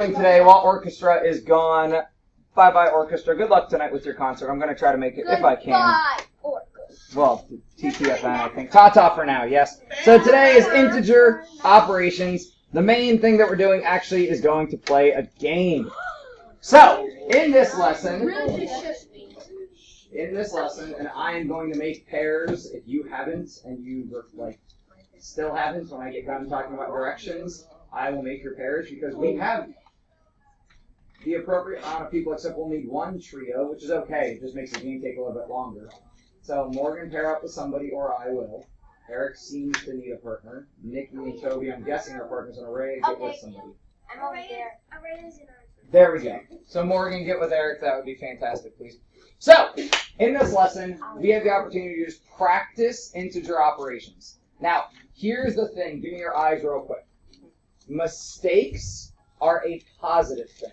Today, while orchestra is gone, bye-bye orchestra. Good luck tonight with your concert. I'm going to try to make it if I can. Goodbye, orchestra. Well, TTFN, I think. Ta-ta for now, yes. So today is integer operations. The main thing that we're doing actually is going to play a game. So, in this lesson, and I am going to make pairs if you haven't, and you still haven't when I get done talking about directions, I will make your pairs because we have the appropriate amount of people, except we'll need one trio, which is okay. It just makes the game take a little bit longer. So Morgan pair up with somebody, or I will. Eric seems to need a partner. Nikki and Toby, I'm guessing are partners, and Array get with somebody. I'm over there. Array's in our... There we go. So Morgan, get with Eric. That would be fantastic, please. So, in this lesson, we have the opportunity to just practice integer operations. Now, here's the thing. Give me your eyes real quick. Mistakes are a positive thing.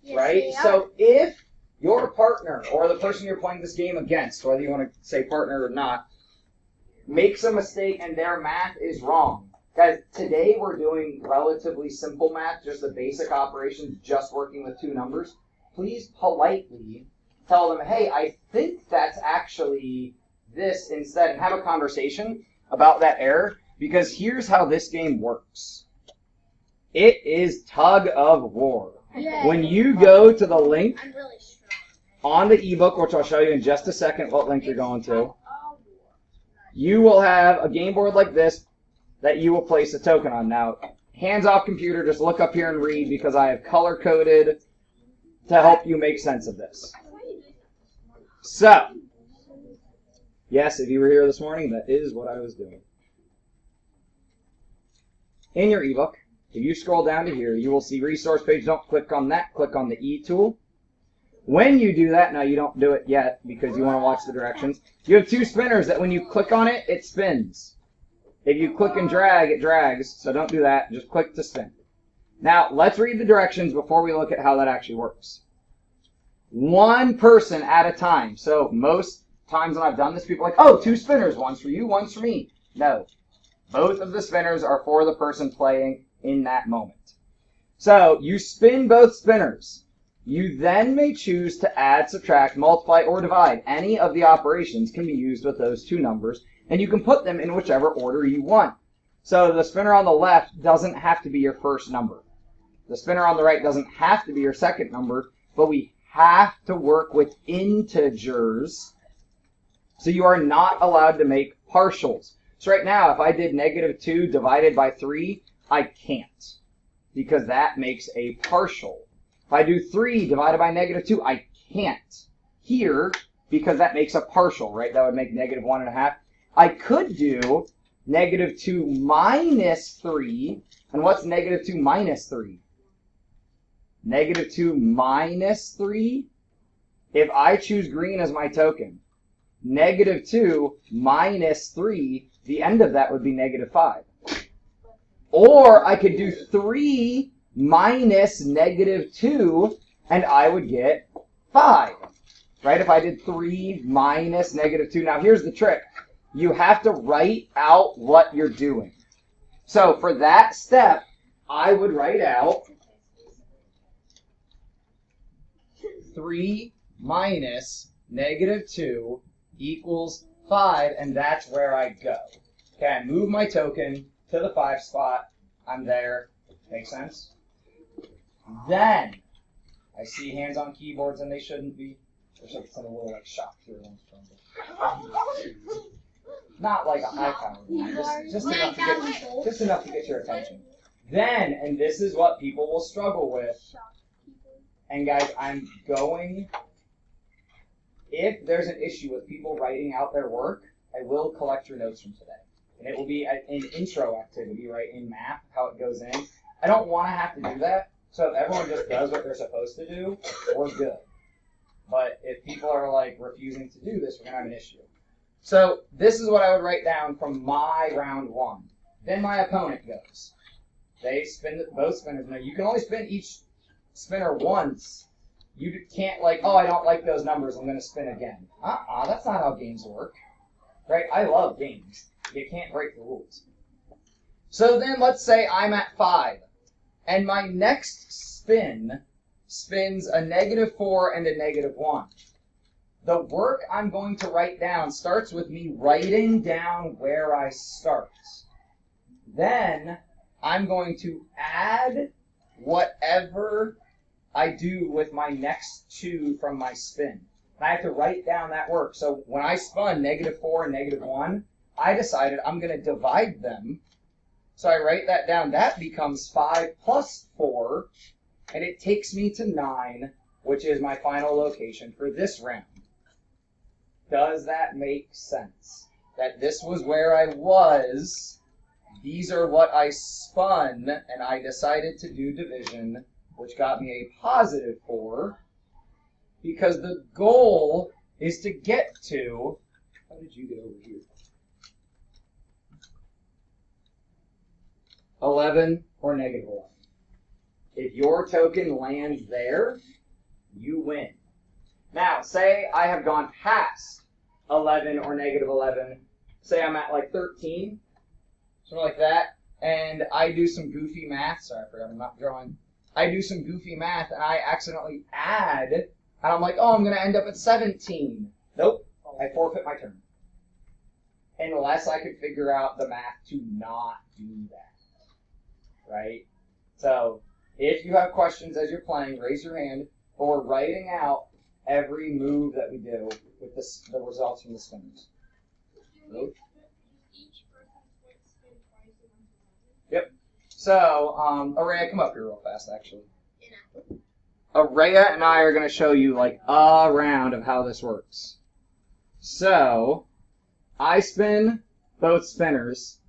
Yes, right? So if your partner or the person you're playing this game against, whether you want to say partner or not, makes a mistake and their math is wrong. Guys, today we're doing relatively simple math, just the basic operations, just working with two numbers. Please politely tell them, hey, I think that's actually this instead, and have a conversation about that error, because here's how this game works. It is tug of war. Yay. When you go to the link on the ebook, which I'll show you in just a second what link you're going to, you will have a game board like this that you will place a token on. Now, hands off computer, just look up here and read because I have color-coded to help you make sense of this. So, yes, if you were here this morning, that is what I was doing. In your ebook, if you scroll down to here, you will see resource page. Don't click on that. Click on the E tool. When you do that, now you don't do it yet because you want to watch the directions. You have two spinners that when you click on it, it spins. If you click and drag, it drags. So don't do that. Just click to spin. Now, let's read the directions before we look at how that actually works. One person at a time. So most times when I've done this, people are like, oh, two spinners. One's for you, one's for me. No. Both of the spinners are for the person playing in that moment. So you spin both spinners. You then may choose to add, subtract, multiply, or divide. Any of the operations can be used with those two numbers, and you can put them in whichever order you want. So the spinner on the left doesn't have to be your first number. The spinner on the right doesn't have to be your second number, but we have to work with integers, so you are not allowed to make partials. So right now, if I did -2 divided by 3, I can't, because that makes a partial. If I do 3 divided by -2, I can't here, because that makes a partial, right? That would make -1.5. I could do -2 minus 3, and what's -2 minus 3? -2 minus 3, if I choose green as my token, -2 minus 3, the end of that would be -5. Or I could do 3 minus -2, and I would get 5. Right? If I did 3 minus -2. Now here's the trick. You have to write out what you're doing. So for that step, I would write out 3 minus -2 equals 5, and that's where I go. Okay, I move my token to the 5 spot. I'm there. Make sense? Then, I see hands on keyboards, and they shouldn't be. There's like some little shock through one's phone. Not like a high power, just enough to get your attention. Then, and this is what people will struggle with. And guys, if there's an issue with people writing out their work, I will collect your notes from today. And it will be an intro activity, right, in math, how it goes in. I don't want to have to do that, so if everyone just does what they're supposed to do, we're good. But if people are, refusing to do this, we're going to have an issue. So this is what I would write down from my round 1. Then my opponent goes. They spin both spinners. Now, you can only spin each spinner once. You can't, oh, I don't like those numbers, I'm going to spin again. That's not how games work. Right? I love games. You can't break the rules. So then let's say I'm at 5. And my next spin spins a -4 and a -1. The work I'm going to write down starts with me writing down where I start. Then I'm going to add whatever I do with my next 2 from my spin. I have to write down that work. So when I spun -4 and -1, I decided I'm going to divide them. So I write that down. That becomes 5 plus 4, and it takes me to 9, which is my final location for this round. Does that make sense? That this was where I was, these are what I spun, and I decided to do division, which got me a +4, because the goal is to get to, how did you get over here? 11 or -11. If your token lands there, you win. Now, say I have gone past 11 or -11. Say I'm at like 13, something like that, and I do some goofy math. Sorry, I forgot I'm not drawing. I do some goofy math, and I accidentally add, and I'm like, oh, I'm going to end up at 17. Nope, I forfeit my turn. Unless I could figure out the math to not do that. Right? So, if you have questions as you're playing, raise your hand, or writing out every move that we do with the results from the spinners. Nope. Yep. So, Araya, come up here real fast, actually. Araya and I are going to show you, like, a round of how this works. So, I spin both spinners.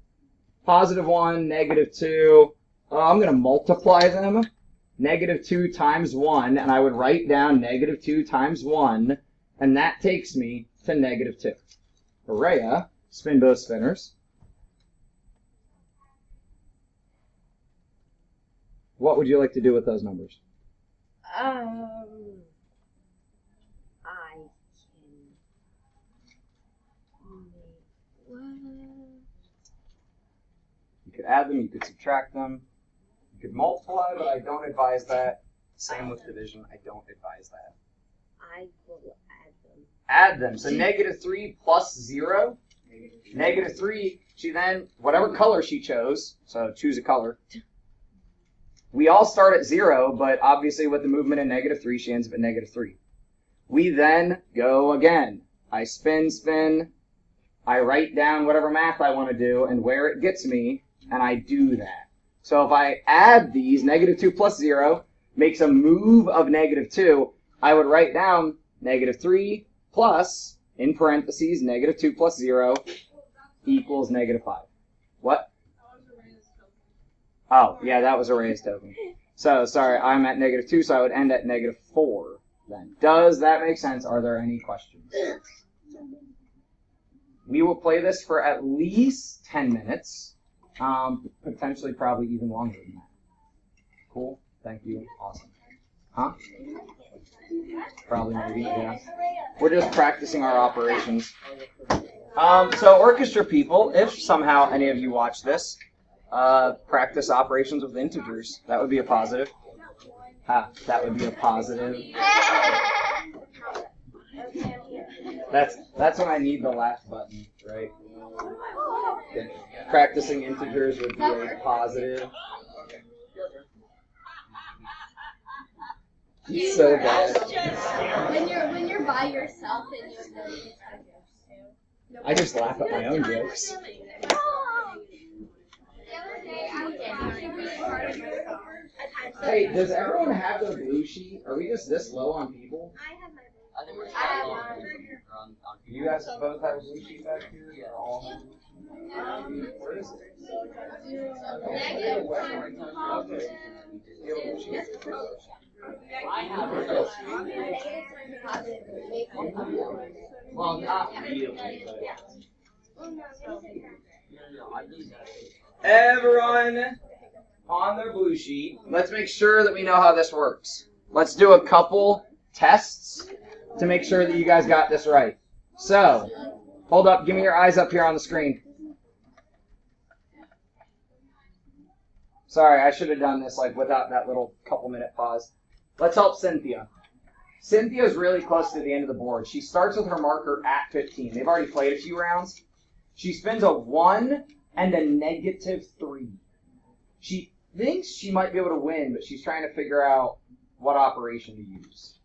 +1, -2. I'm going to multiply them. -2 times 1, and I would write down -2 times 1, and that takes me to -2. Araya, spin both spinners. What would you like to do with those numbers? I can. You could add them, you could subtract them, you could multiply, but I don't advise that. Same with division, I don't advise that. I will add them. Add them. So -3 plus 0. -3, she then, whatever color she chose, so choose a color. We all start at 0, but obviously with the movement in -3, she ends up at -3. We then go again. I spin, I write down whatever math I want to do and where it gets me, and I do that. So if I add these, -2 plus 0 makes a move of -2, I would write down -3 plus, in parentheses, -2 plus 0 equals -5. What? Oh, yeah, that was a raised token. So, sorry, I'm at -2, so I would end at -4 then. Does that make sense? Are there any questions? We will play this for at least 10 minutes, potentially probably even longer than that. Cool? Thank you. Awesome. Huh? Probably maybe, yeah. We're just practicing our operations. So orchestra people, if somehow any of you watch this, practice operations with integers. That would be a positive. That would be a positive. That's when I need the laugh button, right? Practicing integers would be a positive. It's so bad. When you're by yourself and you have no jokes. I just laugh at my own jokes. Hey, does everyone have their blue sheet? Are we just this low on people? I have my I think we're mine. You guys both have a blue sheet back here? Yeah. All where is it? Negative Okay. You have a blue sheet? I have Well, not really, but... Everyone on their blue sheet, let's make sure that we know how this works. Let's do a couple tests to make sure that you guys got this right. So, hold up, give me your eyes up here on the screen. Sorry, I should have done this like without that little couple-minute pause. Let's help Cynthia. Cynthia's really close to the end of the board. She starts with her marker at 15. They've already played a few rounds. She spins a 1 and a -3. She thinks she might be able to win, but she's trying to figure out what operation to use.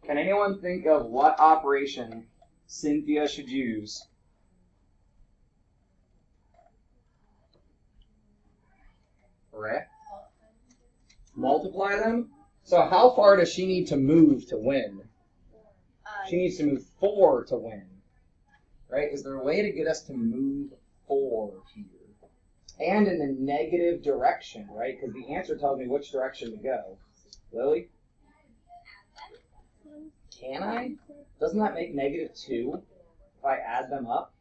Can anyone think of what operation Cynthia should use? Correct. Multiply them? So how far does she need to move to win? She needs to move 4 to win. Right? Is there a way to get us to move 4 here? And in the negative direction, right? Because the answer tells me which direction to go. Lily? Can I? Doesn't that make -2 if I add them up?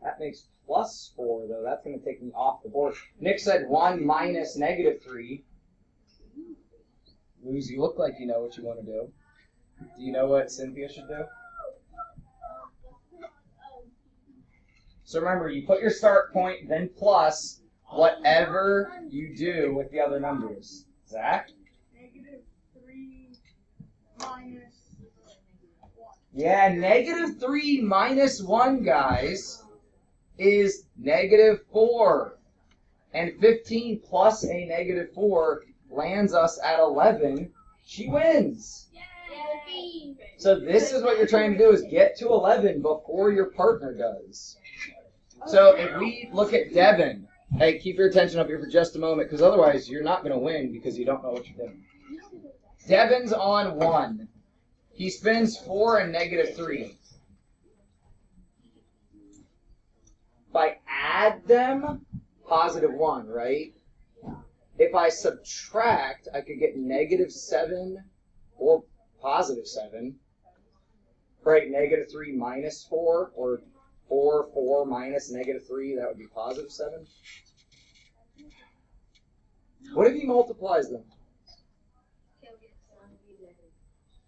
That makes +4, though. That's going to take me off the board. Nick said 1 minus -3. Luz, you look like you know what you want to do. Do you know what Cynthia should do? So remember, you put your start point, then plus whatever you do with the other numbers. Zach? -3 minus 1. Yeah, -3 minus 1, guys, is -4. And 15 plus a -4 lands us at 11. She wins. Yay! So this is what you're trying to do, is get to 11 before your partner does. So if we look at Devin, hey, keep your attention up here for just a moment, because otherwise you're not going to win because you don't know what you're doing. Devin's on 1. He spins 4 and -3. If I add them, +1, right? If I subtract, I could get -7 or +7. Right, -3 minus 4, or 4 minus -3, that would be +7. What if he multiplies them?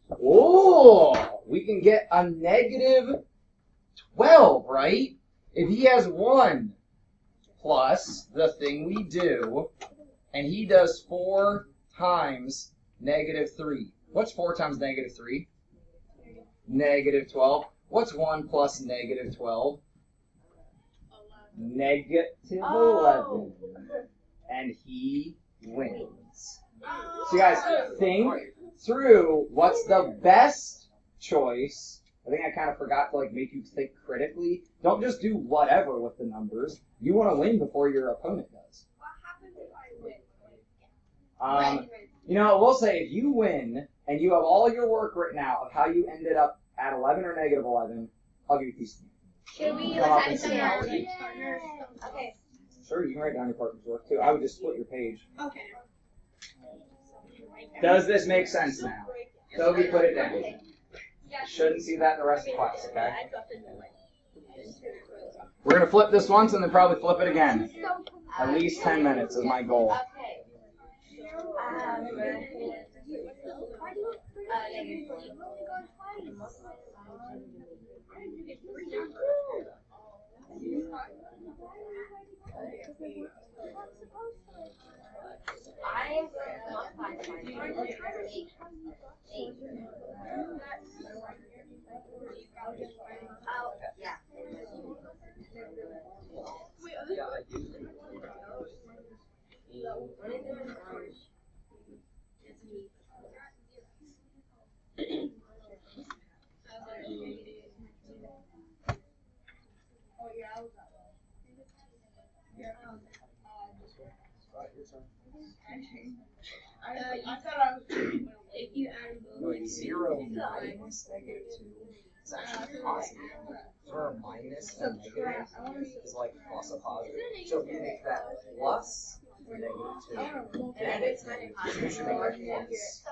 Oh, we can get a -12, right? If he has 1 plus the thing we do, and he does 4 times -3. What's 4 times -3? -12. What's 1 plus -12? -11. And he wins. So you guys, think through what's the best choice. I think I kind of forgot to make you think critically. Don't just do whatever with the numbers. You want to win before your opponent does. What happens if I win? We'll say if you win and you have all your work written out of how you ended up at 11 or -11, I'll give you a piece of me. Should we Come up write and down see our how it is. partners? Okay. Sure, you can write down your partner's work too. I would just split your page. Okay. Does this make sense now? Toby, put it down. Shouldn't see that in the rest of the class, okay? We're going to flip this once and then probably flip it again. At least 10 minutes is my goal. Okay. I'm yeah. I thought I was if you add Wait, 0 minus -2 is actually positive. Or a minus and negative is like plus a positive. So if you make that plus -2, then it's -2. You should make that plus.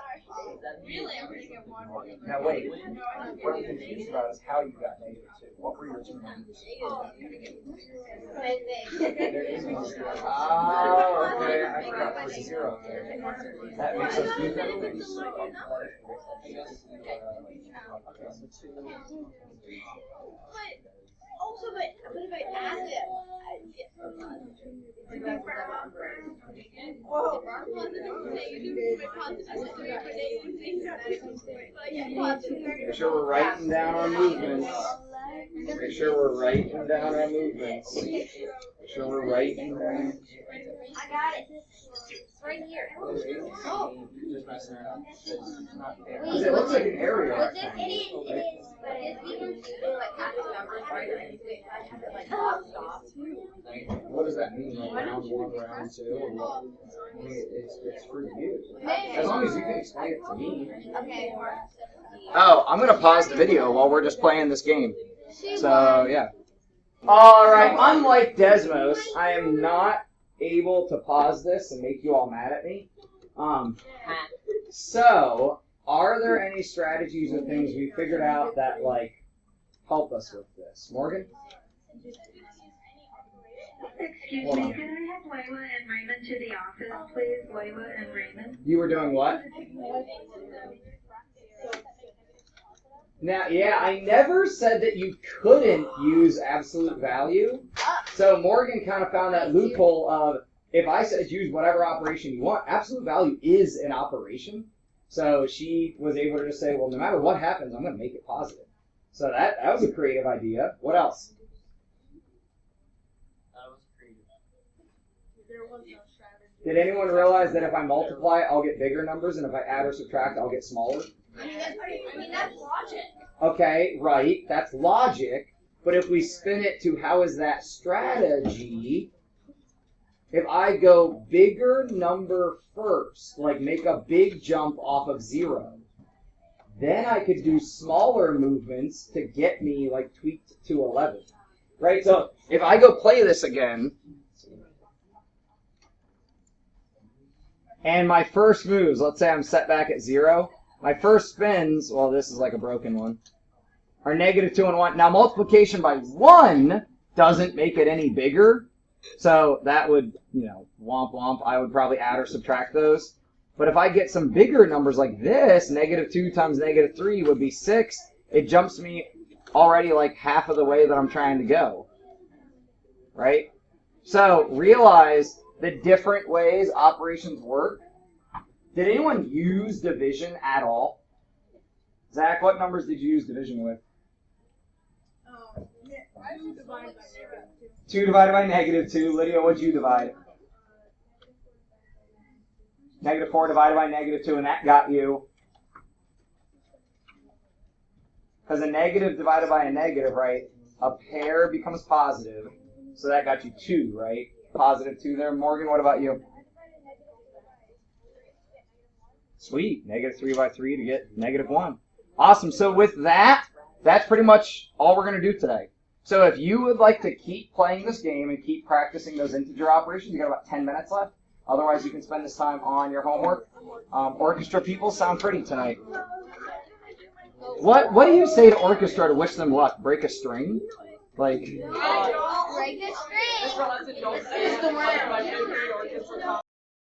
Really? I'm gonna get one. Now wait, what I'm confused about is how you got -2. What were your two numbers? There is no 0. Oh, okay. I forgot there's a 0 there. That makes us do things. Also, but if I add it, Make sure we're writing down our movements. Make sure we're writing down our movements. Make sure we're writing down. I got it. It's right here. Oh. Just messing around. It looks like an area. It is. But it's even like half the numbers right there. I have it like locked off. What does that mean? Like round one, round two? I mean, it's for you. As long as you can explain it to me. Okay. Oh, I'm gonna pause the video while we're just playing this game. So yeah. All right. Unlike Desmos, I am not able to pause this and make you all mad at me. So, are there any strategies or things we figured out that like help us with this? Morgan? Excuse Hold me, on. can I have Layla and Raymond to the office, please? Layla and Raymond. You were doing what? Now, yeah, I never said that you couldn't use absolute value. So Morgan kind of found that loophole of if I said use whatever operation you want, absolute value is an operation. So she was able to just say, well, no matter what happens, I'm going to make it positive. So that was a creative idea. What else? That was creative. there was no strategy. Did anyone realize that if I multiply, I'll get bigger numbers, and if I add or subtract, I'll get smaller? I mean, that's logic. Okay, right, that's logic, but if we spin it to how is that strategy, if I go bigger number first, like make a big jump off of 0, then I could do smaller movements to get me like tweaked to 11, right? So if I go play this again, and my first moves, let's say I'm set back at 0, my first spins, well, this is like a broken one, are -2 and 1. Now, multiplication by 1 doesn't make it any bigger. So that would, womp womp. I would probably add or subtract those. But if I get some bigger numbers like this, -2 times -3 would be 6. It jumps me already like half of the way that I'm trying to go. Right? So realize the different ways operations work. Did anyone use division at all? Zach, what numbers did you use division with? I would divide by -2. 2 divided by -2. Lydia, what'd you divide? -4 divided by -2, and that got you. Because a negative divided by a negative, right? A pair becomes positive. So that got you 2, right? +2 there. Morgan, what about you? Sweet. -3 by 3 to get -1. Awesome. So with that, that's pretty much all we're going to do today. So if you would like to keep playing this game and keep practicing those integer operations, you got about 10 minutes left. Otherwise, you can spend this time on your homework. Orchestra people sound pretty tonight. What do you say to orchestra to wish them luck? Break a string? Like... Break a string. This one has to don't say it.